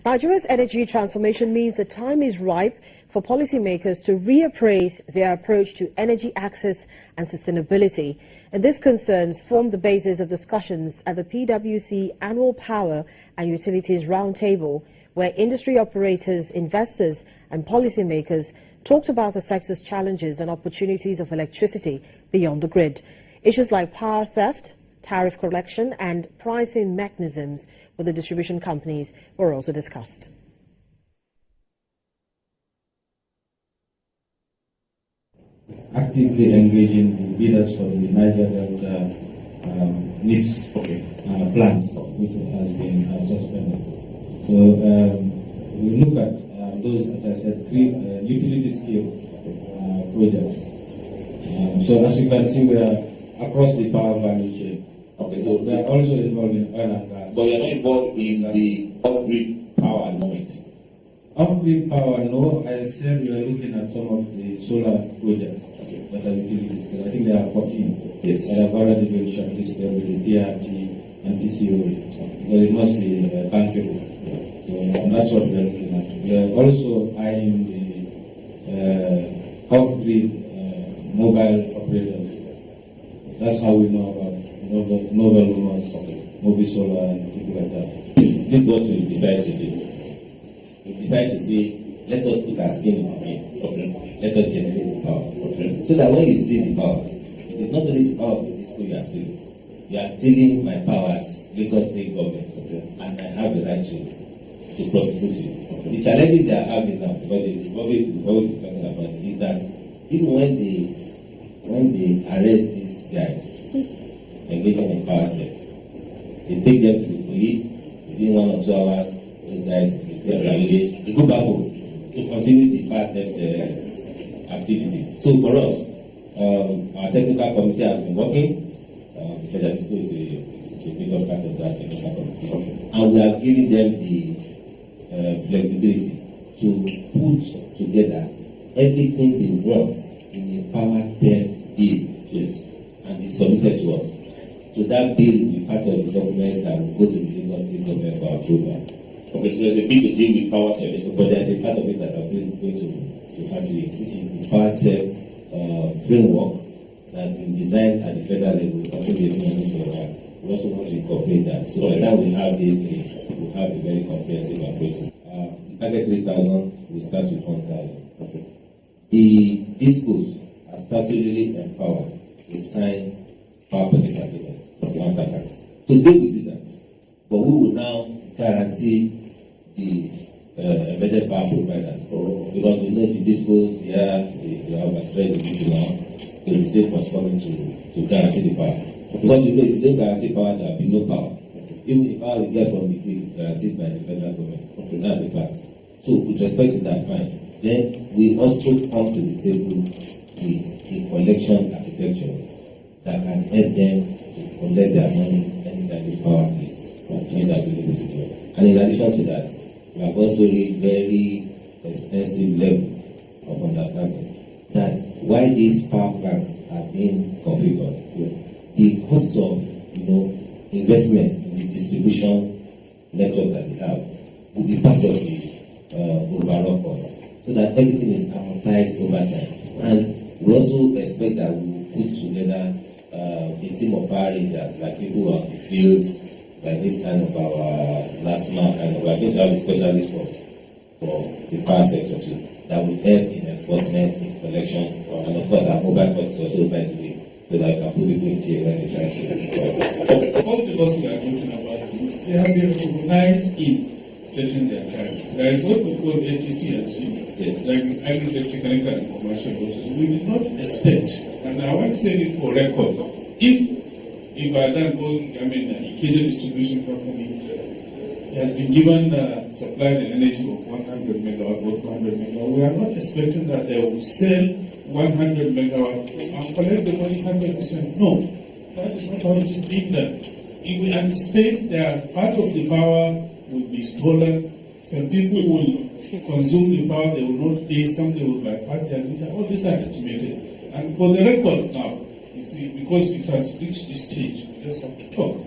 Nigeria's energy transformation means the time is ripe for policymakers to reappraise their approach to energy access and sustainability. And these concerns form the basis of discussions at the PwC Annual Power and Utilities Roundtable, where industry operators, investors and policymakers talked about the sector's challenges and opportunities of electricity beyond the grid. Issues like power theft, tariff collection and pricing mechanisms with the distribution companies were also discussed. Actively engaging bidders for the Niger Delta NIPS plans, which has been suspended. So we look at those, as I said, three utility scale projects. So as you can see, we are across the power value chain. Okay, so we are also involved in oil and gas. But you are not involved in the off-grid power at the moment. Off-grid power, no. I said we are looking at some of the solar projects that are utility scale. I think there are 14 that have already been shortlisted with the PRT and PCOA. But it must be bankable. So that's what we are looking at. We are also eyeing the off-grid mobile operators. That's how we know about novel rumors, mobile solar and people like that. This is what we decide to do. We decide to say, let us put our skin in the game. Let us generate the power. So that when you steal the power, it is not only the power of the disco you are stealing. You are stealing my power as Lagos State government, and I have the right to prosecute you. The challenges they are having now, what we're talking about, is that even when they arrest these guys engaging in power theft, they take them to the police. Within 1 or 2 hours, those guys they go back home to continue the power theft activity. So for us, our technical committee has been working. Because it's a bit of part of that technical committee, and we are giving them the flexibility to put together everything they want in a power theft bill, and it's submitted to us. So that bill will be part of the document that will go to the Lagos State government for approval. Okay, so there's a bill to deal with power theft, but there's a part of it that I'm still going to handle it, which is the power theft framework that has been designed at the federal level. Something they've been doing for a while. We also want to incorporate that. So by now we have this, we have a very comprehensive approach. The target 3,000, we start with 1,000. Okay. The discos are statutorily empowered to sign power purchase agreements with counterparts. So they will do that. But we will now guarantee the embedded power providers. Because we know the discos, they have overspread the people now. So we still corresponding to guarantee the power. Because we know if you don't guarantee power, there will be no power. Even the power we get from the grid is guaranteed by the federal government. That's the fact. So with respect to that, fine. Then we also come to the table with a collection architecture that can help them to collect their money anytime this power is available to them. And in addition to that, we have also reached very extensive level of understanding that while these power plants are being configured, the cost of investments in the distribution network that we have will be part of the overall cost, so that everything is amortized over time. And we also expect that we will put together a team of power rangers, like people on the fields, like this kind of our LASMA kind of. I think we have a specialist force for the power sector too, that will help in enforcement, in collection, and of course our mobile force is also by the way, so that I can put people in jail when they try to. All the laws we are talking about, they have been recognized in setting their tariff. There is what we call ATC and C, like aggregate technical and commercial losses. We did not expect, and I want to say it for record, if I then go, Ikeja distribution company has been given supplied an energy of 100 megawatt or 200 megawatt, we are not expecting that they will sell 100 megawatt and collect the money 100%. No, that is not how it is being done. If we anticipate that part of the power will be stolen, some people will consume the power, they will not pay, some they will bypass their meter, all these are estimated. And for the record now, you see, because it has reached this stage, we just have to talk.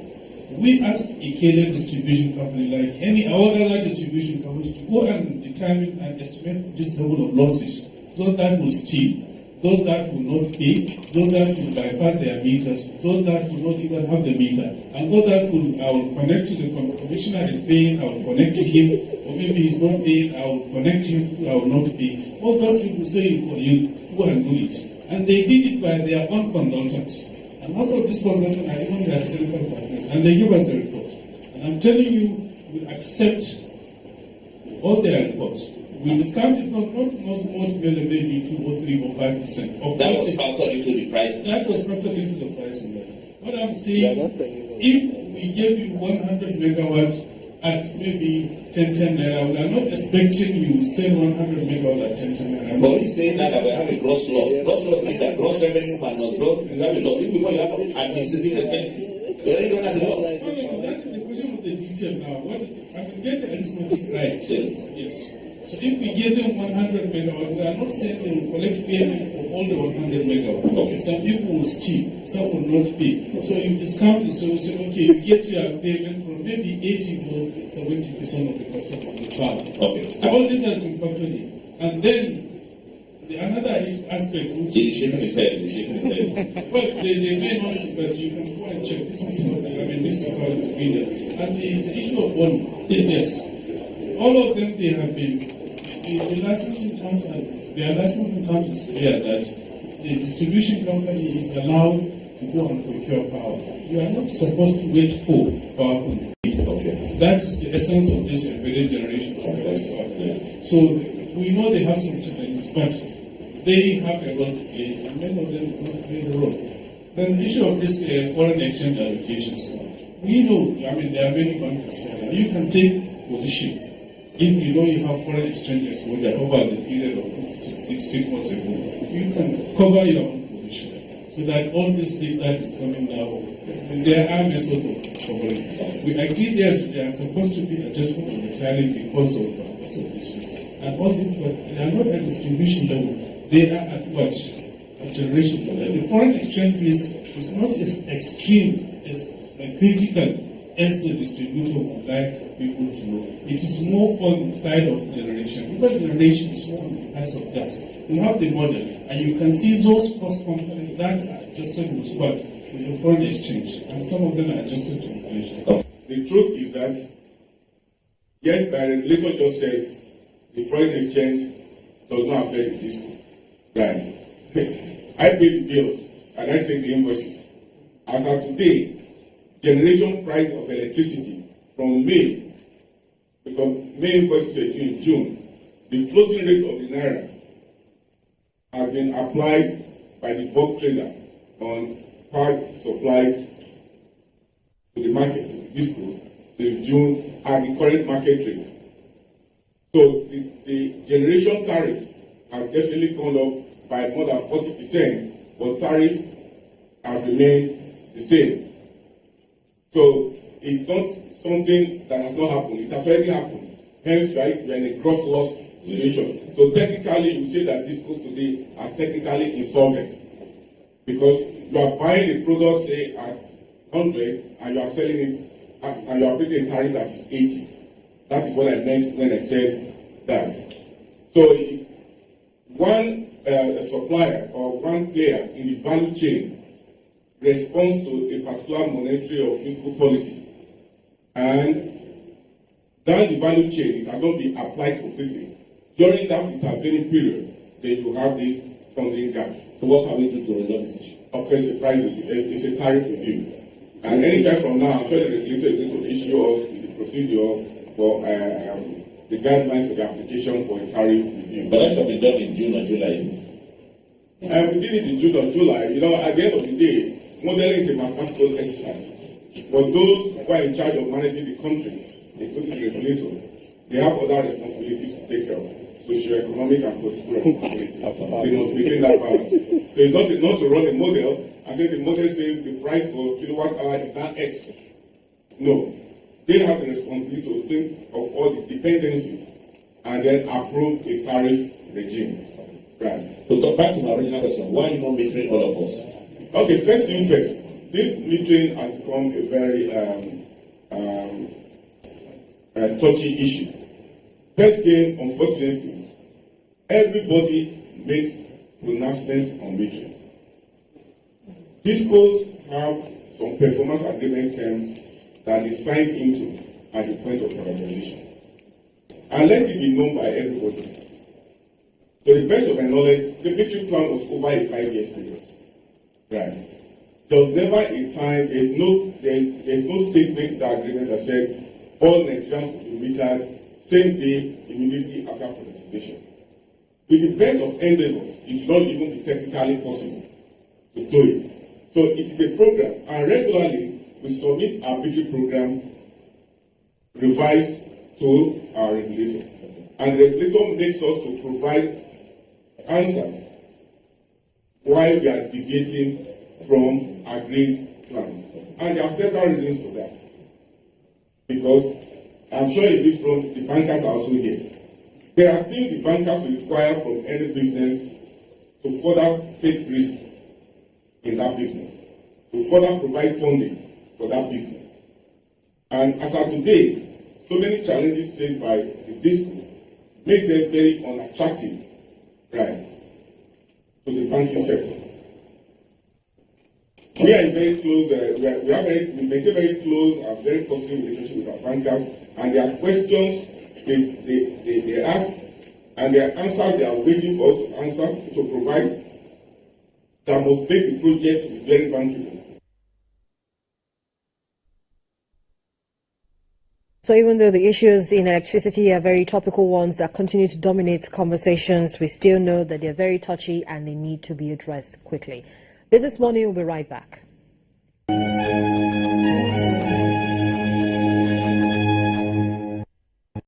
we ask a Ikeja distribution company, like any other distribution company, to go and determine and estimate this level of losses. Those that will steal, those that will not pay, those that will bypass their meters, those that will not even have the meter, and those that will, I will connect to the commissioner is paying, I will connect to him, or maybe he's not paying, I will connect him, I will not pay. All those people say you go and do it. And they did it by their own consultants. And most of these consultants are even their technical partners, and they give us the report. And I'm telling you, we accept all their reports. We discounted not most maybe 2 or 3 or 5%. That was factored into the price. That was factored into the pricing. What I'm saying, if we gave you 100 megawatts at maybe 10 naira, we are not expecting you to sell 100 megawatts at 10 naira. But he's saying that we have a gross loss. Gross loss means that gross revenue minus gross, you have a loss. Even before you have administrative expenses, you already don't have a loss. No, that's the question of the detail now. I can get the arithmetic right. Yes. So if we give them 100 megawatts, they are not saying they will collect payment for all the 100 megawatts. Okay. Some people will steal, some will not pay. So you discount it, so you say, okay, you get your payment from maybe 80 or 70% of the cost of the power. Okay. So all this has been factored in. And then another aspect which well, they may not, but you can go and check. This is how it's been done. And the issue of one, yes. All of them, they have been, the licensing terms, their licensing terms is clear that the distribution company is allowed to go and procure power. You are not supposed to wait for power from the grid. Okay. That is the essence of this embedded generation. So we know they have some challenges, but they have a role to play, and many of them don't play the role. Then the issue of this foreign exchange allocations. We know, there are many countries here. You can take position. If you know you have foreign exchange exposure over the period of 6 months ago, you can cover your own position. So that all this leaf that is coming now, there are methods of covering. We agree there are supposed to be adjustment of the tariff because of this risk. And all this, but they are not at distribution level. They are at what? At generation level. The foreign exchange risk is not as extreme, as critical as the distributor would like people to know. It is more on the side of generation, because generation is more on the price of gas. We have the model, and you can see those cost components that are adjusted with what? With the foreign exchange, and some of them are adjusted to inflation. The truth is that, yes, the regulator just said the foreign exchange does not affect the disco. Right. I pay the bills, and I take the invoices. As of today, generation price of electricity from May, because May invoices were due in June, the floating rate of the naira has been applied by the bulk trader on power supplied to the market, to the discos, since June at the current market rate. So the generation tariff has definitely gone up by more than 40%, but tariff has remained the same. So it's not something that has not happened. It has already happened. Hence, right, we are in a gross loss situation. So technically, you say that discos today are technically insolvent because you are buying a product, say, at 100, and you are selling it, and you are paying a tariff that is 80. That is what I meant when I said that. So if one supplier or one player in the value chain responds to a particular monetary or fiscal policy, and down the value chain, it cannot be applied completely. During that intervening period, then you have this funding gap. So what can we do to resolve this issue? Of course, the price is a tariff review. And anytime from now, I'm sure the regulator is going to issue us the procedure for the guidelines for the application for a tariff review. But that should be done in June or July. We did it in June or July. You know, at the end of the day, modeling is a mathematical exercise. But those who are in charge of managing the country, including the regulator, they have other responsibilities to take care of. Socio-economic and political responsibility. They must maintain that balance. So it's not to run a model and say the model says the price for kilowatt hour is not X. No. They have the responsibility to think of all the dependencies and then approve a tariff regime. Right. So back to my original question, why are you not metering all of us? Okay, first thing first. This metering has become a very touchy issue. First thing, unfortunately, everybody makes pronouncements on metering. Discos have some performance agreement terms that they signed into at the point of privatization. And let it be known by everybody. To the best of my knowledge, the metering plan was over a 5-year period. Right. There was never a time, there's no statement in that agreement that said all Nigerians will be metered same day, immediately after privatization. With the best of endeavors, it will not even be technically possible to do it. So it is a program, and regularly we submit our metering program revised to our regulator. And the regulator makes us to provide answers why we are deviating from agreed plans. And there are several reasons for that. Because I'm sure in this front, the bankers are also here. There are things the bankers will require from any business to further take risk in that business, to further provide funding for that business. And as of today, so many challenges faced by the district make them very unattractive, right, to the banking sector. We are in very close, we maintain very close and very positive relationship with our bankers, and there are questions they ask, and there are answers they are waiting for us to answer, to provide, that must make the project to be very bankable. So even though the issues in electricity are very topical ones that continue to dominate conversations, we still know that they're very touchy and they need to be addressed quickly. Business Morning will be right back.